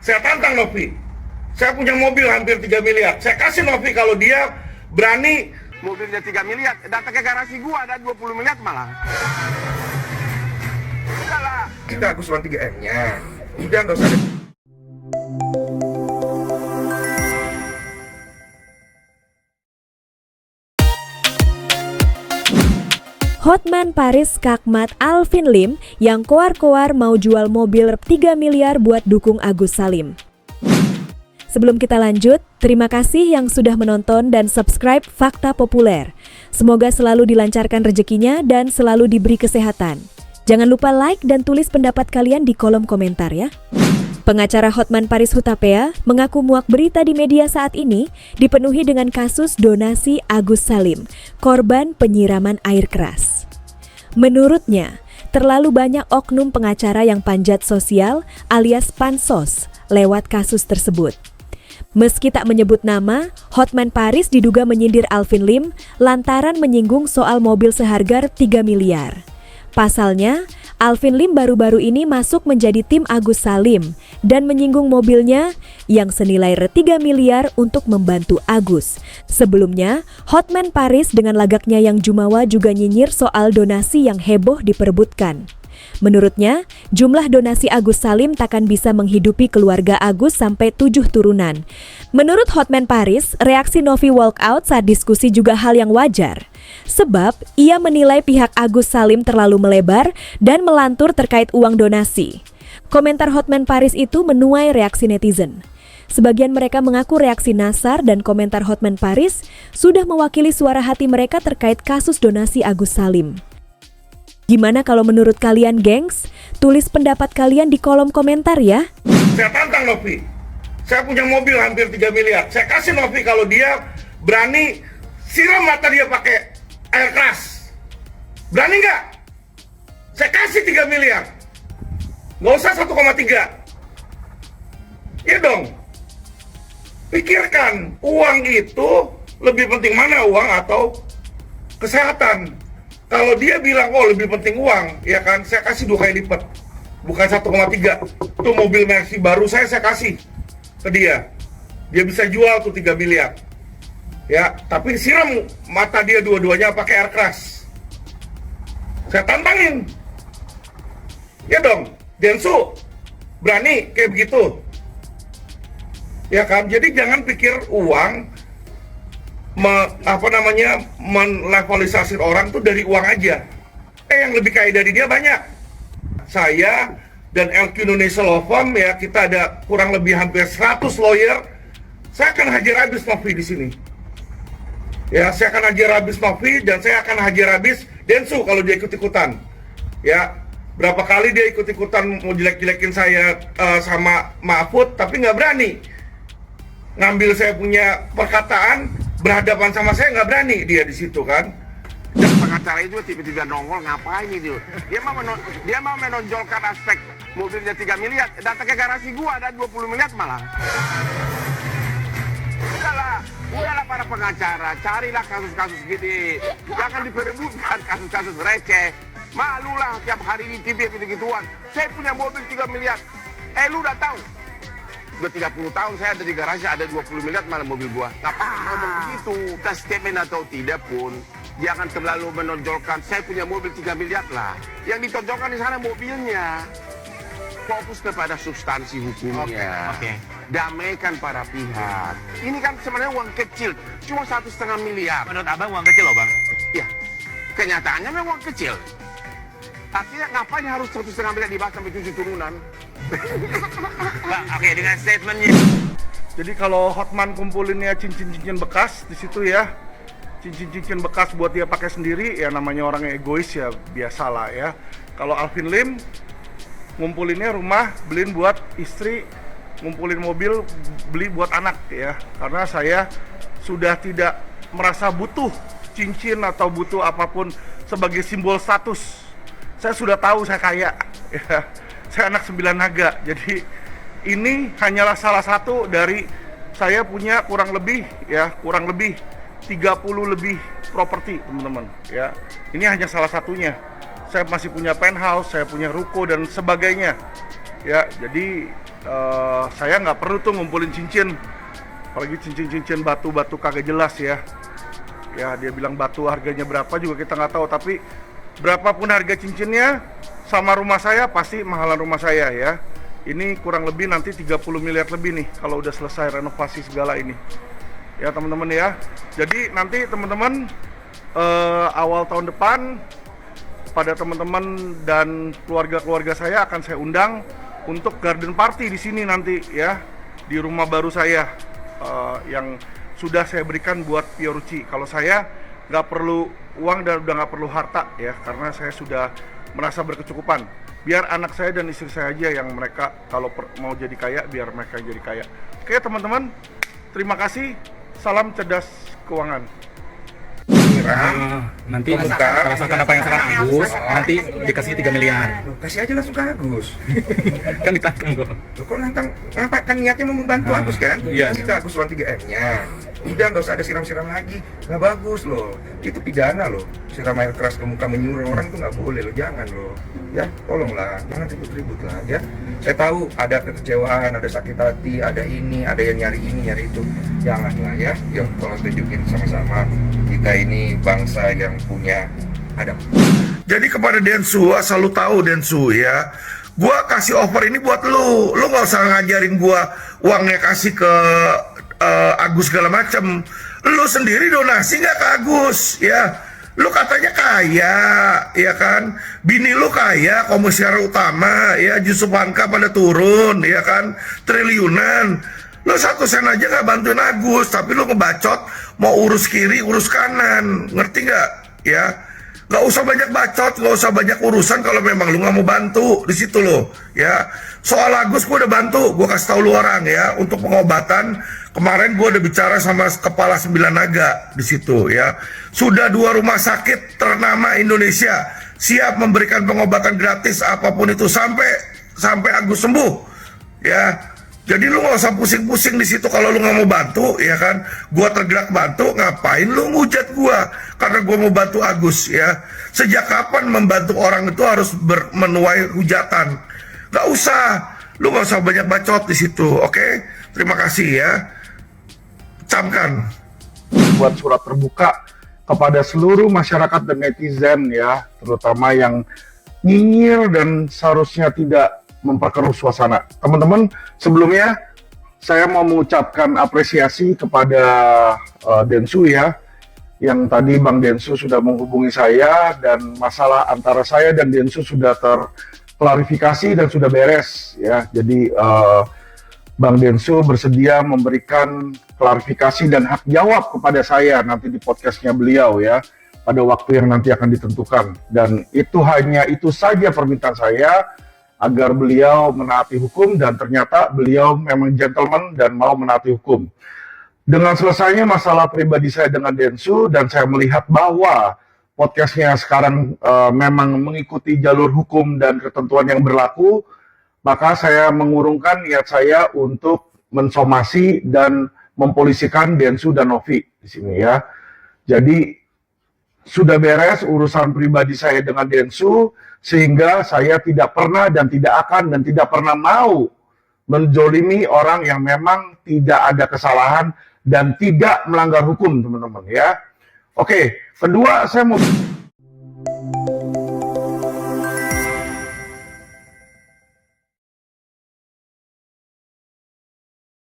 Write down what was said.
Saya tantang Novi. Saya punya mobil hampir 3 miliar. Saya kasih Novi kalau dia berani. Mobilnya 3 miliar, datang ke garasi gua ada 20 miliar malah. Udahlah. Kita Agus 3M-nya. Udah nggak usah. Hotman Paris Kakmat Alvin Lim yang koar-koar mau jual mobil 3 miliar buat dukung Agus Salim. Sebelum kita lanjut, terima kasih yang sudah menonton dan subscribe Fakta Populer. Semoga selalu dilancarkan rezekinya dan selalu diberi kesehatan. Jangan lupa like dan tulis pendapat kalian di kolom komentar ya. Pengacara Hotman Paris Hutapea mengaku muak berita di media saat ini dipenuhi dengan kasus donasi Agus Salim, korban penyiraman air keras. Menurutnya, terlalu banyak oknum pengacara yang panjat sosial alias pansos lewat kasus tersebut. Meski tak menyebut nama, Hotman Paris diduga menyindir Alvin Lim lantaran menyinggung soal mobil seharga 3 miliar. Pasalnya, Alvin Lim baru-baru ini masuk menjadi tim Agus Salim dan menyinggung mobilnya yang senilai 3 miliar untuk membantu Agus. Sebelumnya, Hotman Paris dengan lagaknya yang jumawa juga nyinyir soal donasi yang heboh diperebutkan. Menurutnya, jumlah donasi Agus Salim takkan bisa menghidupi keluarga Agus sampai 7 turunan. Menurut Hotman Paris, reaksi Novi walkout saat diskusi juga hal yang wajar. Sebab, ia menilai pihak Agus Salim terlalu melebar dan melantur terkait uang donasi. Komentar Hotman Paris itu menuai reaksi netizen. Sebagian mereka mengaku reaksi Nasar dan komentar Hotman Paris sudah mewakili suara hati mereka terkait kasus donasi Agus Salim. Gimana kalau menurut kalian, gengs? Tulis pendapat kalian di kolom komentar ya. Saya tantang Novi. Saya punya mobil hampir 3 miliar. Saya kasih Novi kalau dia berani siram mata dia pakai air keras. Berani nggak? Saya kasih 3 miliar. Nggak usah 1,3. Ya dong. Pikirkan, uang itu lebih penting mana, uang atau kesehatan? Kalau dia bilang, oh lebih penting uang, ya kan, saya kasih 2 kali lipat. Bukan 1,3. Itu mobil Mercy baru saya kasih ke dia. Dia bisa jual tuh 3 miliar. Ya, tapi siram mata dia dua-duanya pakai air keras. Saya tantangin. Ya dong, Densu, berani kayak begitu. Ya kan, jadi jangan pikir uang melevelisasi orang tuh dari uang aja. Yang lebih kaya dari dia banyak. Saya dan LQ Indonesia Law Firm ya, kita ada kurang lebih hampir 100 lawyer. Saya akan hajar habis Novi di sini. Ya, saya akan hajar habis Novi dan saya akan hajar habis Densu kalau dia ikut-ikutan. Ya, berapa kali dia ikut-ikutan mau jelek-jelekin saya sama Mahfud, tapi nggak berani ngambil saya punya perkataan, berhadapan sama saya nggak berani dia di situ kan. Dan pengacara itu tiba-tiba nongol ngapain itu? Dia mau menonjolkan aspek mobilnya 3 miliar, datang ke garasi gua ada 20 miliar malah. Udahlah para pengacara, carilah kasus-kasus gini. Jangan diperebutkan kasus-kasus receh. Malulah tiap hari di TV gitu-gituan. Saya punya mobil 3 miliar. Lu udah tahu? Udah 30 tahun saya ada di garasi ada 20 miliar malah mobil gua. Ngapain ngomong begitu? Kita statement atau tidak pun, jangan terlalu menonjolkan saya punya mobil 3 miliar lah. Yang ditonjolkan di sana mobilnya. Fokus kepada substansi hukumnya. Oke. Damaikan para pihak. Ini kan sebenarnya uang kecil, cuma 1,5 miliar. Menurut abang uang kecil loh bang? Ya, kenyataannya memang uang kecil. Artinya ngapain harus 1,5 miliar dibahas sampai 7 turunan? Bang, oke, dengan statementnya. Jadi kalau Hotman kumpulinnya cincin-cincin bekas di situ ya, cincin-cincin bekas buat dia pakai sendiri, ya namanya orang egois ya, biasalah ya. Kalau Alvin Lim ngumpulinnya rumah, beliin buat istri, ngumpulin mobil, beli buat anak ya. Karena saya sudah tidak merasa butuh cincin atau butuh apapun sebagai simbol status. Saya sudah tahu saya kaya ya. Saya anak 9 naga, jadi ini hanyalah salah satu dari saya punya kurang lebih 30 lebih properti teman-teman ya. Ini hanya salah satunya. Saya masih punya penthouse, saya punya ruko dan sebagainya ya. Jadi Saya nggak perlu tuh ngumpulin cincin, apalagi cincin-cincin batu-batu kagak jelas ya. Ya dia bilang batu harganya berapa juga kita nggak tahu, tapi berapapun harga cincinnya sama rumah saya pasti mahalan rumah saya ya. Ini kurang lebih nanti 30 miliar lebih nih kalau udah selesai renovasi segala ini. Ya teman-teman ya. Jadi nanti teman-teman awal tahun depan pada teman-teman dan keluarga-keluarga saya akan saya undang untuk garden party di sini nanti ya, di rumah baru saya yang sudah saya berikan buat Fiorucci. Kalau saya nggak perlu uang dan udah nggak perlu harta ya, karena saya sudah merasa berkecukupan. Biar anak saya dan istri saya aja yang mereka kalau mau jadi kaya, biar mereka jadi kaya. Oke teman-teman, terima kasih. Salam cerdas keuangan. Nanti rasakan apa yang sekarang Agus, nanti dikasih 3 miliar. Kasih aja langsung ke Agus. Kan ditantang kok. Loh, kok nantang? Apa kan niatnya mau membantu Agus kan? Iya. Kita Agus uang 3M-nya. Udah nggak usah ada siram-siram lagi. Nggak bagus loh. Itu pidana loh. Siram air keras ke muka menyuruh orang itu nggak boleh loh. Jangan loh. Ya, tolonglah. Jangan ribut-ribut lah ya. Saya tahu ada kekecewaan, ada sakit hati, ada ini, ada yang nyari ini, nyari itu. Janganlah ya. Yuk, tolong tunjukin sama-sama. Kita ini bangsa yang punya adab. Jadi kepada Densu, asal lu tahu Densu ya, gua kasih offer ini buat lu nggak usah ngajarin gua uangnya kasih ke Agus segala macem. Lu sendiri donasi nggak ke Agus ya? Lu katanya kaya, ya kan? Bini lu kaya, komisaris utama, ya Yusuf Hamka pada turun, ya kan? Triliunan. Lu 1 sen aja nggak bantuin Agus, tapi lu ngebacot mau urus kiri, urus kanan, ngerti nggak? Ya, nggak usah banyak bacot, nggak usah banyak urusan kalau memang lu nggak mau bantu di situ lo, ya. Soal Agus gue udah bantu, gue kasih tahu lu orang ya untuk pengobatan. Kemarin gue udah bicara sama kepala 9 naga di situ ya. Sudah 2 rumah sakit ternama Indonesia siap memberikan pengobatan gratis apapun itu sampai Agus sembuh ya. Jadi lu nggak usah pusing-pusing di situ kalau lu nggak mau bantu ya kan. Gua tergerak bantu, ngapain lu ngujat gua karena gua mau bantu Agus ya. Sejak kapan membantu orang itu harus menuai hujatan? Gak usah, lu nggak usah banyak bacot di situ, oke? Terima kasih ya. Camkan. Buat surat terbuka kepada seluruh masyarakat dan netizen ya, terutama yang nyinyir dan seharusnya tidak memperkeruh suasana. Teman-teman, sebelumnya saya mau mengucapkan apresiasi kepada Densu ya, yang tadi Bang Densu sudah menghubungi saya dan masalah antara saya dan Densu sudah terklarifikasi dan sudah beres ya. Jadi Bang Densu bersedia memberikan klarifikasi dan hak jawab kepada saya nanti di podcastnya beliau ya, pada waktu yang nanti akan ditentukan. Dan itu hanya itu saja permintaan saya, agar beliau menaati hukum, dan ternyata beliau memang gentleman dan mau menaati hukum. Dengan selesainya masalah pribadi saya dengan Densu, dan saya melihat bahwa podcastnya sekarang memang mengikuti jalur hukum dan ketentuan yang berlaku, maka saya mengurungkan niat saya untuk mensomasi dan mempolisikan Densu dan Novi di sini ya. Jadi sudah beres urusan pribadi saya dengan Densu, sehingga saya tidak pernah dan tidak akan dan tidak pernah mau menzolimi orang yang memang tidak ada kesalahan dan tidak melanggar hukum, teman-teman ya. Oke, kedua saya mau